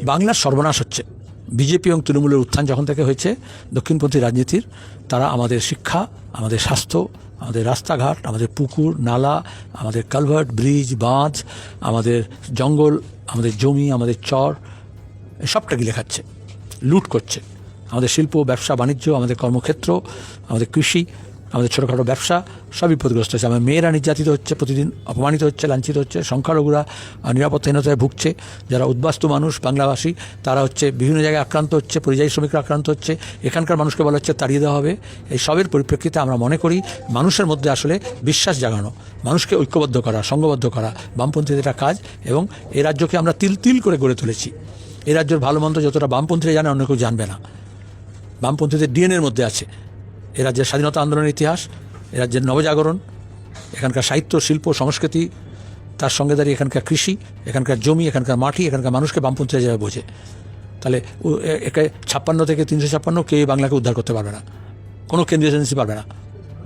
বাংলার সর্বনাশ হচ্ছে। বিজেপি এবং তৃণমূলের উত্থান যখন থেকে হয়েছে দক্ষিণপন্থী রাজনীতির, তারা আমাদের শিক্ষা, আমাদের স্বাস্থ্য, আমাদের রাস্তাঘাট, আমাদের পুকুর নালা, আমাদের কালভার্ট, ব্রিজ, বাঁধ, আমাদের জঙ্গল, আমাদের জমি, আমাদের চর, সবটা গিলে খাচ্ছে, লুট করছে। আমাদের শিল্প, ব্যবসা, বাণিজ্য, আমাদের কর্মক্ষেত্র, আমাদের কৃষি, আমাদের ছোটোখাটো ব্যবসা সব বিপদগ্রস্ত হচ্ছে। আমার মেয়েরা নির্যাতিত হচ্ছে, প্রতিদিন অপমানিত হচ্ছে, লাঞ্ছিত হচ্ছে। সংখ্যালঘুরা নিরাপত্তাহীনতায় ভুগছে। যারা উদ্বাস্তু মানুষ বাংলাভাষী তারা হচ্ছে বিভিন্ন জায়গায় আক্রান্ত হচ্ছে, পরিযায়ী শ্রমিকরা আক্রান্ত হচ্ছে। এখানকার মানুষকে বলা হচ্ছে তাড়িয়ে দেওয়া হবে। এই সবের পরিপ্রেক্ষিতে আমরা মনে করি মানুষের মধ্যে আসলে বিশ্বাস জাগানো, মানুষকে ঐক্যবদ্ধ করা, সংঘবদ্ধ করা বামপন্থীদের একটা কাজ। এবং এই রাজ্যকে আমরা তিল তিল করে গড়ে তুলেছি। এই রাজ্যের ভালো মন্দ যতটা বামপন্থীরা জানে অন্য কেউ জানবে না। বামপন্থীদের ডিএনএর মধ্যে আছে এ রাজ্যের স্বাধীনতা আন্দোলনের ইতিহাস, এ রাজ্যের নবজাগরণ, এখানকার সাহিত্য, শিল্প, সংস্কৃতি, তার সঙ্গে দাঁড়িয়ে এখানকার কৃষি, এখানকার জমি, এখানকার মাটি, এখানকার মানুষকে বামপন্থীরা যারা বোঝে। তাহলে একে 56 থেকে 356 কেউ বাংলাকে উদ্ধার করতে পারবে না, কোনো কেন্দ্রীয় এজেন্সি পারবে না,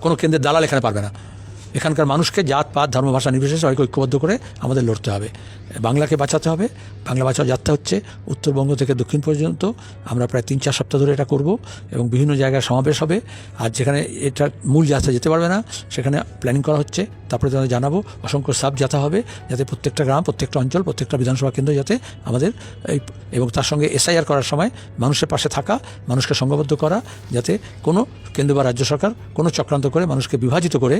কোনো কেন্দ্রের দালাল এখানে পারবে না। এখানকার মানুষকে জাত পাত ধর্ম ভাষা নির্বিশেষে সবাইকে ঐক্যবদ্ধ করে আমাদের লড়তে হবে। বাংলাকে বাঁচাতে হবে। বাংলা বাঁচাও যাত্রা হচ্ছে উত্তরবঙ্গ থেকে দক্ষিণ পর্যন্ত। আমরা প্রায় 3-4 সপ্তাহ ধরে এটা করব এবং বিভিন্ন জায়গায় সমাবেশ হবে। আর যেখানে এটা মূল যাত্রা যেতে পারবে না সেখানে প্ল্যানিং করা হচ্ছে, তারপরে তাদের জানাবো। অসংখ্য সাব যাত্রা হবে, যাতে প্রত্যেকটা গ্রাম, প্রত্যেকটা অঞ্চল, প্রত্যেকটা বিধানসভা কেন্দ্র যাতে আমাদের এই, এবং তার সঙ্গে এসআইআর করার সময় মানুষের পাশে থাকা, মানুষকে সংঘবদ্ধ করা, যাতে কোনো কেন্দ্র বা রাজ্য সরকার কোনো চক্রান্ত করে মানুষকে বিভাজিত করে